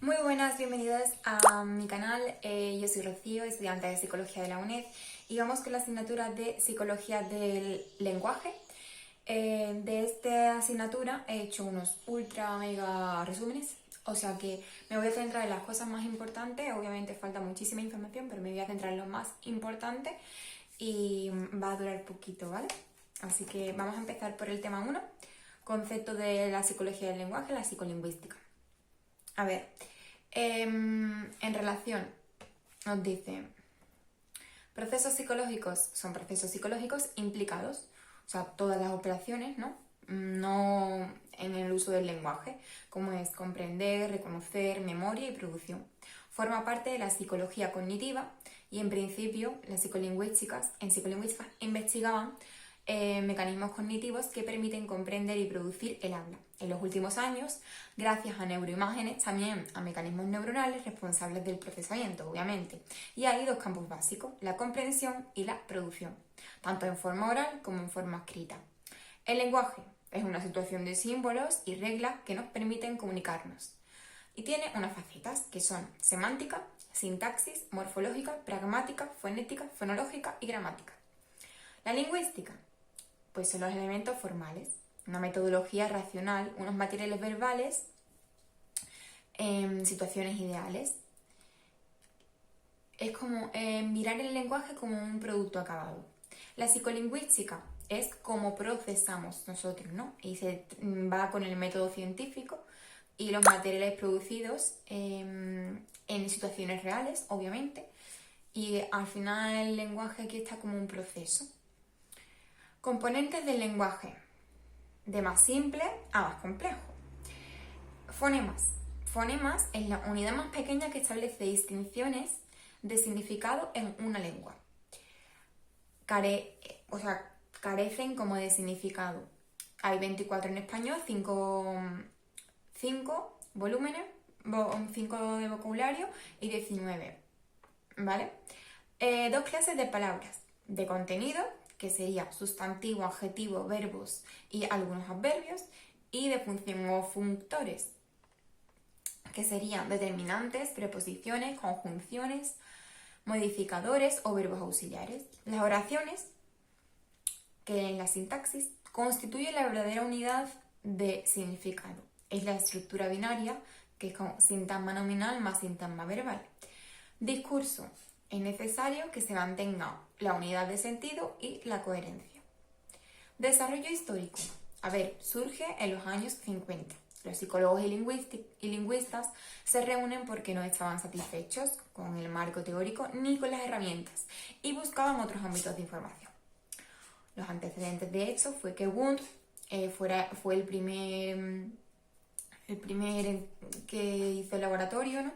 Muy buenas, bienvenidos a mi canal. Yo soy Rocío, estudiante de Psicología de la UNED y vamos con la asignatura de Psicología del Lenguaje. De esta asignatura he hecho unos ultra mega resúmenes, o sea que me voy a centrar en las cosas más importantes. Obviamente falta muchísima información, pero me voy a centrar en lo más importante y va a durar poquito, ¿vale? Así que vamos a empezar por el tema 1, concepto de la psicología del lenguaje, la psicolingüística. A ver, en relación, nos dice, procesos psicológicos son procesos psicológicos implicados, o sea, todas las operaciones, ¿no? No en el uso del lenguaje, como es comprender, reconocer, memoria y producción. Forma parte de la psicología cognitiva y en principio las en psicolingüística investigaban mecanismos cognitivos que permiten comprender y producir el habla. En los últimos años, gracias a neuroimágenes, también a mecanismos neuronales responsables del procesamiento, obviamente. Y hay dos campos básicos, la comprensión y la producción, tanto en forma oral como en forma escrita. El lenguaje es una situación de símbolos y reglas que nos permiten comunicarnos. Y tiene unas facetas que son semántica, sintaxis, morfológica, pragmática, fonética, fonológica y gramática. La lingüística pues son los elementos formales, una metodología racional, unos materiales verbales en situaciones ideales. Es como mirar el lenguaje como un producto acabado. La psicolingüística es cómo procesamos nosotros, ¿no? Y se va con el método científico y los materiales producidos en situaciones reales, obviamente. Y al final el lenguaje aquí está como un proceso. Componentes del lenguaje, de más simple a más complejo. Fonemas. Fonemas es la unidad más pequeña que establece distinciones de significado en una lengua. Carecen como de significado. Hay 24 en español, 5 volúmenes, 5 de vocabulario y 19, ¿vale? Dos clases de palabras, de contenido, que sería sustantivo, adjetivo, verbos y algunos adverbios, y de función o functores, que serían determinantes, preposiciones, conjunciones, modificadores o verbos auxiliares. Las oraciones, que en la sintaxis constituyen la verdadera unidad de significado. Es la estructura binaria, que es con sintagma nominal más sintagma verbal. Discurso. Es necesario que se mantenga la unidad de sentido y la coherencia. Desarrollo histórico. Surge en los años 50. Los psicólogos y lingüistas se reúnen porque no estaban satisfechos con el marco teórico ni con las herramientas y buscaban otros ámbitos de información. Los antecedentes de hecho fue que Wundt fue el primer que hizo el laboratorio, ¿no?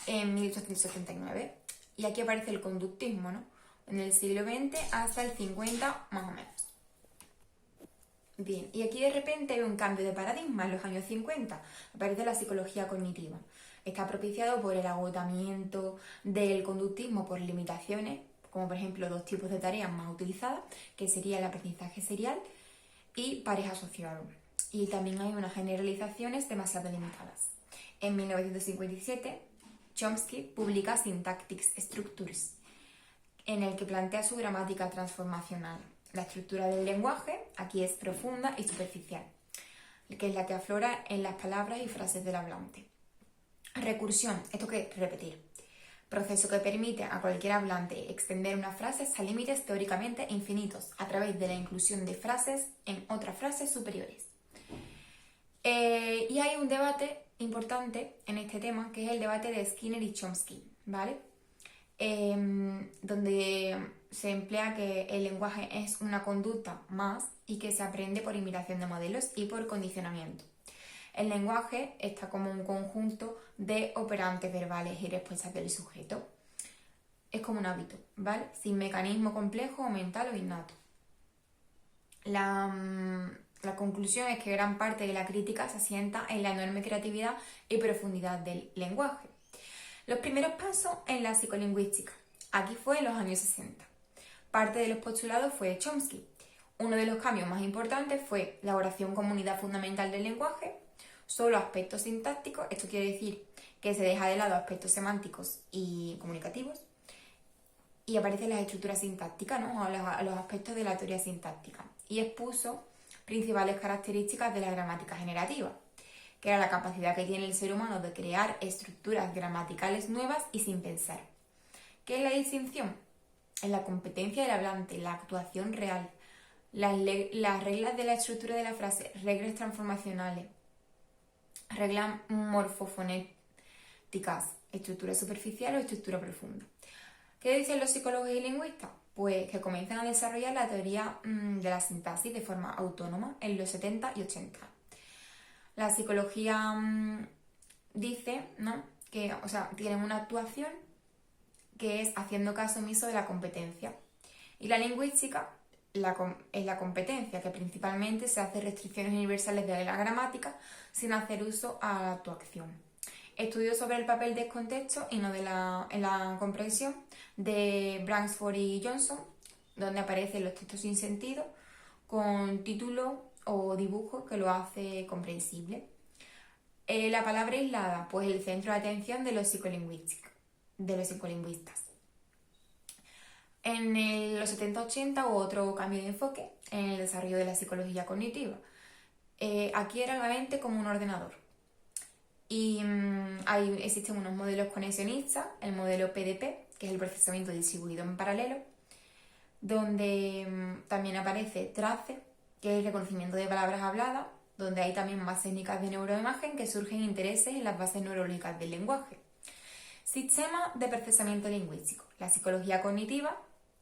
En 1879. Y aquí aparece el conductismo, ¿no? En el siglo XX hasta el 50 más o menos. Bien, y aquí de repente hay un cambio de paradigma en los años 50. Aparece la psicología cognitiva. Está propiciado por el agotamiento del conductismo por limitaciones, como por ejemplo 2 tipos de tareas más utilizadas, que sería el aprendizaje serial y pareja asociado. Y también hay unas generalizaciones demasiado limitadas. En 1957, Chomsky publica Syntactic Structures, en el que plantea su gramática transformacional. La estructura del lenguaje aquí es profunda y superficial, que es la que aflora en las palabras y frases del hablante. Recursión, esto que es repetir. Proceso que permite a cualquier hablante extender una frase a límites teóricamente infinitos a través de la inclusión de frases en otras frases superiores. Y hay un debate importante en este tema, que es el debate de Skinner y Chomsky, ¿vale? Donde se emplea que el lenguaje es una conducta más y que se aprende por imitación de modelos y por condicionamiento. El lenguaje está como un conjunto de operantes verbales y respuestas del sujeto. Es como un hábito, ¿vale? Sin mecanismo complejo o mental o innato. La conclusión es que gran parte de la crítica se asienta en la enorme creatividad y profundidad del lenguaje. Los primeros pasos en la psicolingüística. Aquí fue en los años 60. Parte de los postulados fue Chomsky. Uno de los cambios más importantes fue la oración como unidad fundamental del lenguaje, solo aspectos sintácticos. Esto quiere decir que se deja de lado aspectos semánticos y comunicativos y aparecen las estructuras sintácticas, ¿no? O los aspectos de la teoría sintáctica. Y expuso principales características de la gramática generativa, que era la capacidad que tiene el ser humano de crear estructuras gramaticales nuevas y sin pensar. ¿Qué es la distinción? En la competencia del hablante, la actuación real, las reglas de la estructura de la frase, reglas transformacionales, reglas morfofonéticas, estructura superficial o estructura profunda. ¿Qué dicen los psicólogos y lingüistas? Pues que comienzan a desarrollar la teoría de la sintaxis de forma autónoma en los 70 y 80. La psicología dice, ¿no?, que, tienen una actuación que es haciendo caso omiso de la competencia. Y la lingüística es la competencia, que principalmente se hace restricciones universales de la gramática sin hacer uso a la actuación. Estudios sobre el papel del contexto y no en la comprensión de Bransford y Johnson, donde aparecen los textos sin sentido con título o dibujo que lo hace comprensible. La palabra aislada, pues el centro de atención de los psicolingüistas. En los 70-80 hubo otro cambio de enfoque en el desarrollo de la psicología cognitiva. Aquí era la mente como un ordenador. Y existen unos modelos conexionistas, el modelo PDP, que es el procesamiento distribuido en paralelo, donde también aparece TRACE, que es el reconocimiento de palabras habladas, donde hay también más técnicas de neuroimagen que surgen intereses en las bases neurológicas del lenguaje. Sistema de procesamiento lingüístico. La psicología cognitiva,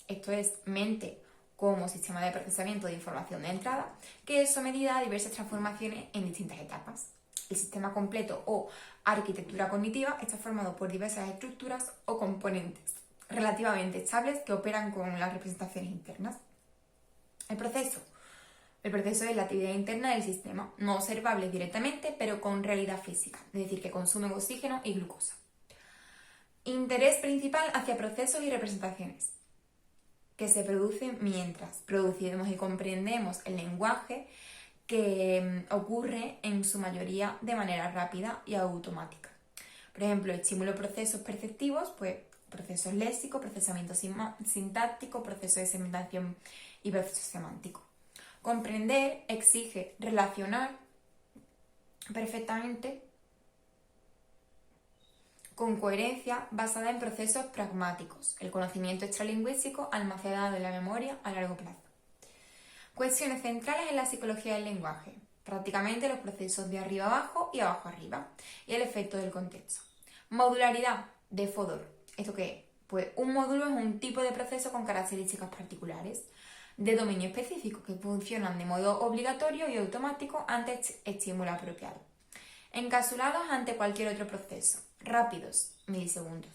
esto es mente como sistema de procesamiento de información de entrada, que es sometida a diversas transformaciones en distintas etapas. El sistema completo o arquitectura cognitiva está formado por diversas estructuras o componentes relativamente estables que operan con las representaciones internas. El proceso es la actividad interna del sistema, no observable directamente, pero con realidad física, es decir, que consumen oxígeno y glucosa. Interés principal hacia procesos y representaciones que se producen mientras producimos y comprendemos el lenguaje, que ocurre en su mayoría de manera rápida y automática. Por ejemplo, estímulo procesos perceptivos, pues procesos léxicos, procesamiento sintáctico, proceso de segmentación y proceso semántico. Comprender exige relacionar perfectamente con coherencia basada en procesos pragmáticos, el conocimiento extralingüístico almacenado en la memoria a largo plazo. Cuestiones centrales en la psicología del lenguaje, prácticamente los procesos de arriba abajo y abajo arriba, y el efecto del contexto. Modularidad de Fodor. ¿Esto qué es? Pues un módulo es un tipo de proceso con características particulares de dominio específico que funcionan de modo obligatorio y automático ante estímulo apropiado. Encapsulados ante cualquier otro proceso, rápidos, milisegundos.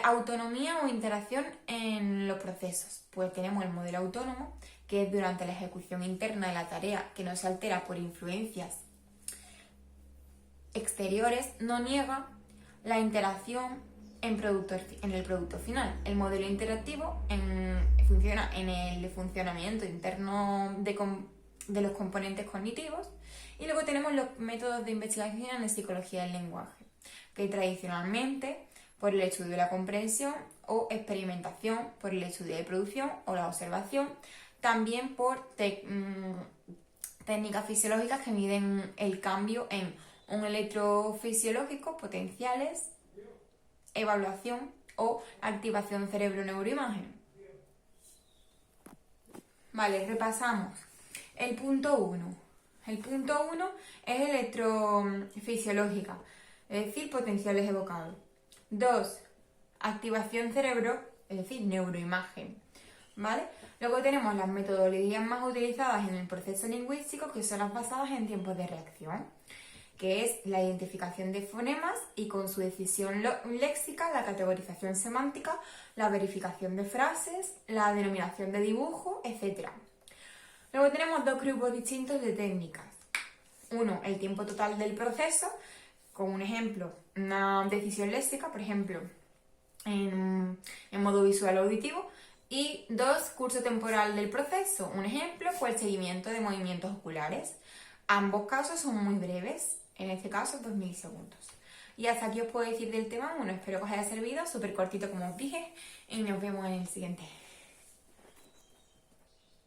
Autonomía o interacción en los procesos. Pues tenemos el modelo autónomo, que es durante la ejecución interna de la tarea que no se altera por influencias exteriores, no niega la interacción en el producto final. El modelo interactivo funciona en el funcionamiento interno de los componentes cognitivos. Y luego tenemos los métodos de investigación en psicología del lenguaje, que tradicionalmente por el estudio de la comprensión o experimentación, por el estudio de producción o la observación, también por técnicas fisiológicas que miden el cambio en un electrofisiológico, potenciales, evaluación o activación cerebro-neuroimagen. Vale, repasamos. El punto 1. El punto 1 es electrofisiológica, es decir, potenciales evocados. 2. Activación cerebro, es decir, neuroimagen. ¿Vale? Luego tenemos las metodologías más utilizadas en el proceso lingüístico, que son las basadas en tiempos de reacción, que es la identificación de fonemas y con su decisión léxica, la categorización semántica, la verificación de frases, la denominación de dibujo, etc. Luego tenemos dos grupos distintos de técnicas. Uno, el tiempo total del proceso, con un ejemplo, una decisión léxica, por ejemplo, en modo visual o auditivo. Y 2, curso temporal del proceso, un ejemplo, pues el seguimiento de movimientos oculares. Ambos casos son muy breves, en este caso pues milisegundos. Y hasta aquí os puedo decir del tema 1, espero que os haya servido, súper cortito como os dije, y nos vemos en el siguiente.